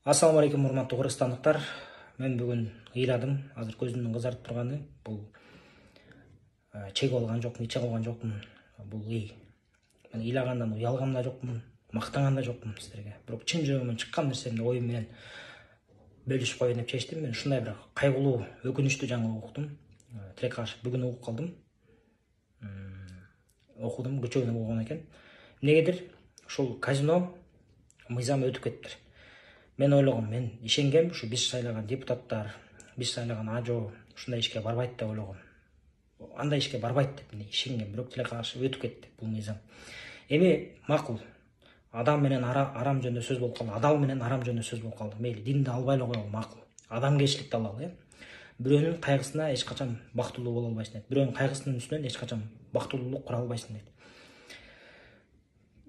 Ассаламу алейкум, урматтуу кыргызстандыктар. Мен бүгүн ыйладым. Азыр көзүмдүн кызарып турганы бул чек алган жокмун, иче алган жокмун. Бул ый. Мен ыйлагандан уялган да жокмун, мактанган да жокмун сиздерге. Бирок чын жүрөгүмөн чыккан нерсемди оюм менен бөлүшүп коеюн деп чечтим. Мен ушундай бир кайгылуу, өкүнүчтүү жаңылык уктум. Тилек кашып бүгүн угуп калдым. Окудум, күчөөнө болгон экен. Эмнегедир ушул казино мыйзам өтүп кетиптир. Мен ойлогом, мен ишенгем, ушу биз шайлаган депутаттар, биз шайлаган ажо ушундай ишке барбайт деп ойлогом. Андай ишке барбайт деп мен ишенгем, бирок тиле каршы өтүп кетти бул мыйзам. Эми макул. Адам менен арам жөнүндө сөз болуп калды. Адал менен арам жөнүндө сөз болуп калды. Мейли, динди албай эле коелу, макул. Адамгерчиликти алалы, Бирөөнүн кайгысына эч качан бактылуу боло албайсың дейт. Бирөөнүн кайгысынын үстүнөн эч качан бактылуулук кура албайсың дейт.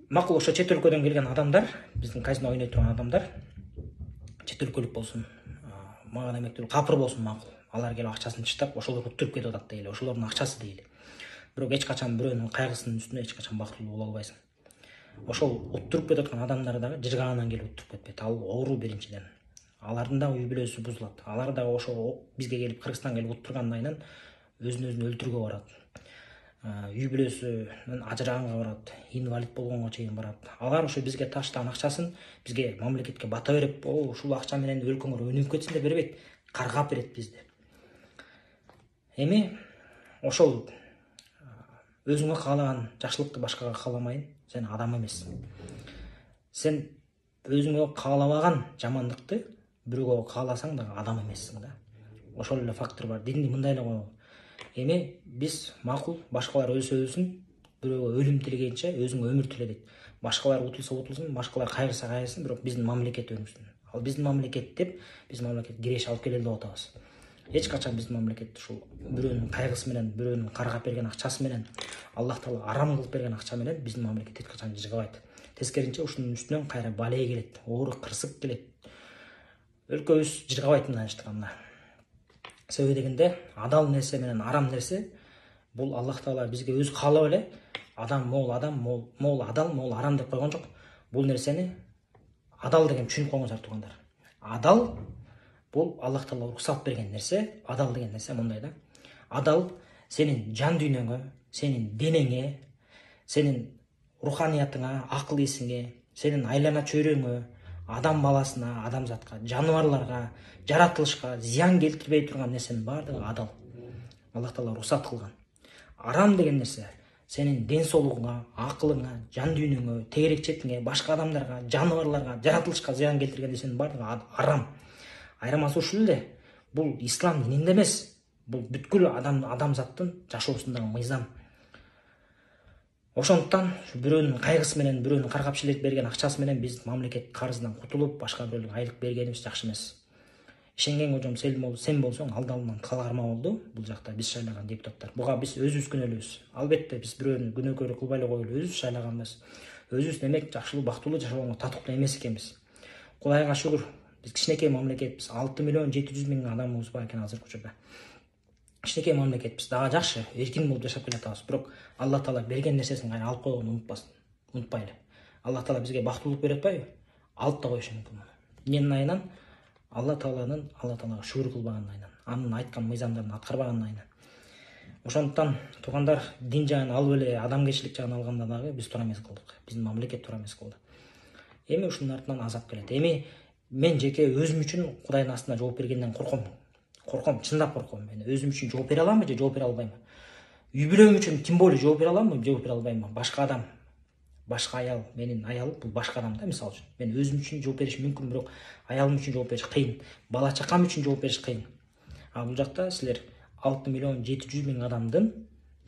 Макул, ошо чет өлкөдөн келген адамдар, биздин казино ойной турган адамдар, чет өлкөлүк болсун, мага демектүү капыр болсун, макул. Алар келип акчасын чыштап, ошолорду уттуруп кетип атат дейли. Ошолордун акчасы дейли. Бирок эч качан бирөөнүн кайгысынын үстүнө эч качан бактылуу боло албайсың. Ошол уттуруп кетип аткан адамдар дагы жыргагандан келип уттуруп кетпейт. Ал оору биринчиден. Алардын да үй бүлөсү бузулат. Алар дагы ошо бизге келип Кыргызстанга келип уттургандан кийин өзүн өлтүрүүгө барат. Үй бүлөсүнөн ажыраганга барат, инвалид болгонго чейин барат. Алар ошо бизге таштаган акчасын бизге, мамлекетке бата берип, ушул акча менен өлкөңөр өнүгүп кетсин деп бербейт, каргап берет бизди. Эми ошол өзүңө каалаган жакшылыкты башкага кааламайын, сен адам эмессиң. Сен өзүңө каалабаган жамандыкты бирөөгө кааласаң дагы адам эмессиң да. Ошол эле фактор бар. Динди мындай эле коелу. Эми биз макул, башкалар өлсө, бирөөгө өлүм тилегенче өзүң өмүр тиле дейт. Башкалар утулса утулсун, башкалар кайгырса кайгырсын, бирок биздин мамлекет өнүксүн. Ал биздин мамлекет деп, биз мамлекет киреш алып келели деп атабыз. Эч качан биздин мамлекет ушул бирөөнүн кайгысы менен, бирөөнүн каргап берген акчасы менен, Аллах Таала арам кылып берген акча менен биздин мамлекет эч качан жыргабайт. Тескеринче ушунун үстүнөн кайра балээ келет, оору кырсык келет. Өлкөбүз жыргабайт мындан эчтеканда. Себеби дегенде, адал нерсе менен арам нерсе, бул Аллах Таала бизге өзү каалап эле адам, мол адал, мол арам деп койгон жок. Бул нерсени адал деген түшүнүп коюңуздар туугандар. Адал бул Аллах Таала уруксат берген нерсе. Адал деген нерсе мындай да. Адал сенин жан дүйнөңө, сенин денеңе, сенин руханиятыңа, акыл эсиңе, сенин айлана чөйрөңө, адам баласына, адамзатка, жаныбарларга, жаратылышка зыян келтирбей турган нерсенин баардыгы адал. Аллах Таала уруксат кылган. Арам деген нерсе сенин ден соолугуңа, акылыңа, жан дүйнөңө, тегерекчетиңе, башка адамдарга, жаныбарларга, жаратылышка зыян келтирген нерсенин баардыгы арам. Айырмасы ушул эле. Бул ислам дининде эмес. Бул бүткүл адамзаттын жашоосундагы мыйзам. Ошондуктан бирөөнүн кайгысы менен, бирөөнүн каргап шилеп берген акчасы менен биз мамлекет карызынан кутулуп, башка бирөөгө айлык бергенибиз жакшы эмес. Ишенген кожом сен болсоң алдынан калгарма болду. Бул жакта биз шайлаган депутаттар. Буга биз өзүбүз күнөөлүүбүз. Албетте биз бирөөнү күнөөкөрү кылбай эле коелу. Өзүбүз шайлаганбыз. Өзүбүз демек жакшылуу, бактылуу жашоого татыктуу эмес экенбиз. Кудайга шүгүр, биз кичинекей мамлекетпиз. 6.700.000 адамыбыз бар экен азыркы учурда. Кичинекей мамлекетпиз. Дагы жакшы, эркин болуп жашап келатабыз. Бирок Аллах Таала берген нерсесин кайра алып койгонун унутпасын. Унутпайлы. Аллах Таала бизге бактылуулук берип атпайбы? Алып да коюшу мүмкүн. Эмненин айынан? Алла Таалага шүгүр кылбагандын айынан, анын айткан мыйзамдарын аткарбагандын айынан. Ошондуктан туугандар, дин жагын алып эле адамгерчилик жагын алганда дагы биз туура эмес кылдык. Биздин мамлекет туура эмес кылды. Эми ушунун артынан азап келет. Эми мен жеке өзүм үчүн Кудайдын астына жооп бергенден корком. Корком, чындап корком. Мен өзүм үчүн жооп бере аламбы же жооп бере албаймбы? Үй бүлөм үчүн тем более жооп бере аламбы, жооп бере албаймбы? Башка адам, башка аял, менин аялым бул башка адам да, мисалы үчүн. Мен өзүм үчүн жооп беришим мүмкүн, бирок аялым үчүн жооп бериш кыйын. Бала чакам үчүн жооп бериш кыйын. А бул жакта силер 6.700.000 адамдын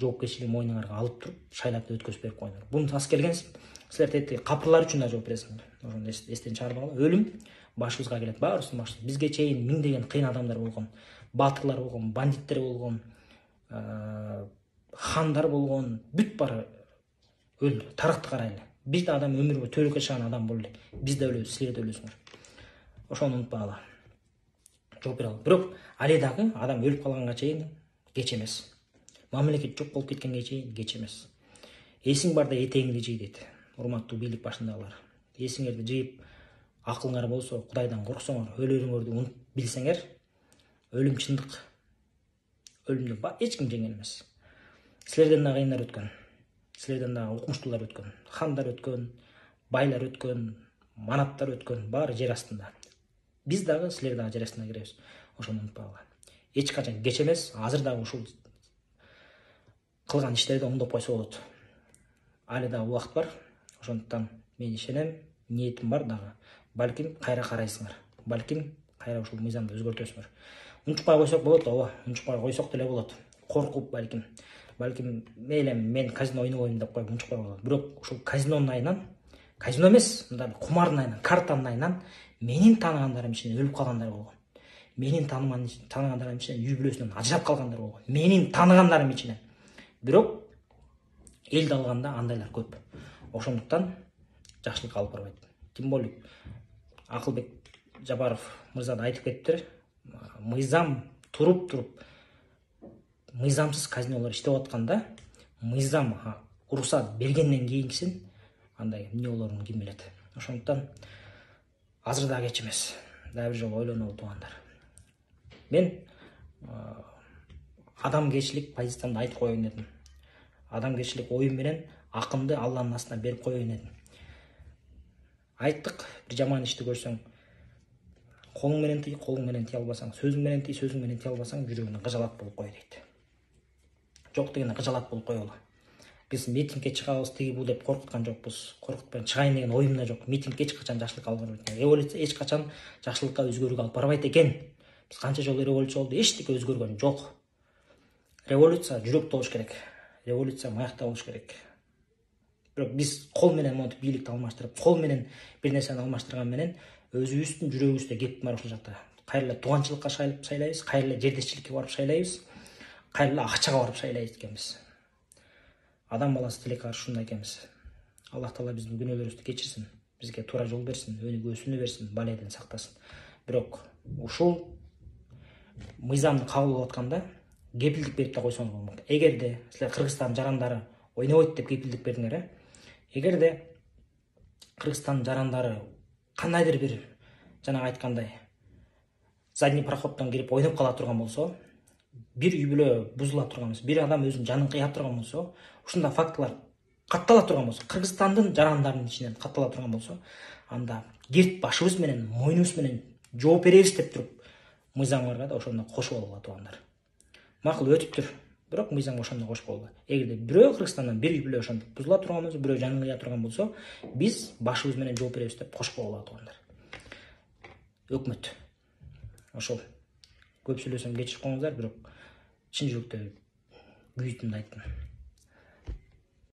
жоопкерчилигин мойнуңарга алып туруп, шайлап өткөзүп берип коюңдар. Буну тас келгенсиз. Силер тетиги капырлар үчүн да жооп бересиңер. Ошону эстен чыгарбагыла. Өлүм башыбызга келет, баарыбыздын башыбызга. Бизге чейин миңдеген кыйын адамдар болгон, баатырлар болгон, бандиттер болгон, хандар болгон, бүт баары өлдү. Тарыхты карайлы. Бир да адам өмүргө төрөккө чыган адам болду элек. Биз да өлөбүз, силер да өлөсүңөр. Ошону унутпагыла. Жооп бере алам. Бирок али дагы адам өлүп калганга чейин кеч эмес. Мамлекет жок болуп кеткенге чейин кеч эмес. Эсиң барда этеңди жый дейт. Урматтуу бийлик башындагылар. Эсиңерди жыйып, акылыңар болсо, Кудайдан корксоңор, өлөрүңөрдү унутуп билсеңер, өлүм чындык. Өлүмдү эч ким жеңе эмес. Силерден да кыйындар өткөн. Силерден да укмуштуулар өткөн. Хандар өткөн, байлар өткөн, манаттар өткөн, баары жер астында. Биз дагы, силер дагы жер астына киребиз. Ошону унутпагыла. Эч качан кеч эмес, азыр дагы ушул кылган иштерди оңдоп койсо болот. Али дагы убакыт бар. Ошондуктан мен ишенем, ниетим бар дагы. Балким кайра карайсыңар. Балким кайра ушул мыйзамды өзгөртөсүңөр. Унчукпай койсок болот, ооба. Унчукпай койсок деле болот. Коркуп балким. Балким мейлем мен казино ойнобойм деп коюп унчукпай койгон. Бирок ушул казинонун айынан, казино эмес, мындай кумардын айынан, картанын айынан менин тааныгандарым ичинен өлүп калгандар болгон. Менин тааныгандарым ичинен үй бүлөсүнөн ажырап калгандар болгон. Менин тааныгандарым ичинен. Бирок элди алганда андайлар көп. Ошондуктан жакшылыкка алып барбайт. Тем более Акылбек Жабаров мырза да айтып кетиптир. Мыйзам туруп мыйзамсыз казинолор иштеп атканда, мыйзам уруксат бергенден кийинкисин андай эмне болорун ким билет. Ошондуктан азыр да кеч эмес. Дагы бир жолу ойлонолу туугандар. Мен адамгерчилик позициямды айтып коеюн дедим. Адамгерчилик оюм менен акымды Алланын астына берип коеюн дедим. Айттык, бир жаман ишти көрсөң, колуң менен тый, колуң менен тый албасаң, сөзүң менен тый, сөзүң менен тый албасаң, жүрөгүңдө кыжалат болуп кой дейт. Жок дегенде кыжалат болуп койгула. Биз митингге чыгабыз, тиги бул деп коркуткан жокпуз. Коркутпай чыгайын деген оюм да жок. Митинг эч качан жакшылыкка алып барбайт. Революция эч качан жакшылыкка, өзгөрүүгө алып барбайт экен. Биз канча жолу революция болду, эчтеке өзгөргөн жок. Революция жүрөктө болуш керек. Революция маякта болуш керек. Бирок биз кол менен монтип бийликти алмаштырып, кол менен бир нерсени алмаштырган менен өзүбүздүн жүрөгүбүздө кетип бар ушул жакта. Кайра тууганчылыкка шайлайбыз, кайра жердешчиликке барып шайлайбыз, кайра акчага барып шайлайбыз экенбиз. Адам баласы тилекке каршы ушундай экенбиз. Аллах Таала биздин күнөөлөрүбүздү кечирсин, бизге туура жол берсин, өнүгүүсүнү берсин, баледен сактасын. Бирок ушул мыйзамды кабыл алып атканда кепилдик берип да койсоңуз болмок. Эгерде силер Кыргызстан жарандары ойнобойт деп кепилдик бердиңер, эгерде Кыргызстан жарандары кандайдыр бир жанагы айткандай задний проходдон кирип ойноп кала турган болсо, бир үй бүлө бузула турган болсо, бир адам өзүнүн жанын кыя турган болсо, ушундай фактылар каттала турган болсо, Кыргызстандын жарандарынын ичинен каттала турган болсо, анда керт башыбыз менен, мойнубуз менен жооп беребиз деп туруп мыйзамга да ошондо кошуп алгыла туугандар. Макул өтүптүр, бирок мыйзамга ошондо кошуп алгыла. Эгерде бирөө Кыргызстандан бир үй бүлө ошентип бузула турган болсо, бирөө жанын кыя турган болсо, биз башыбыз менен жооп беребиз деп кошуп алгыла туугандар. Өкмөт. Ошол. Көп сүйлөсөм кечирип коюңуздар, бирок чын жүрөктөн күйүүтүмдү айттым.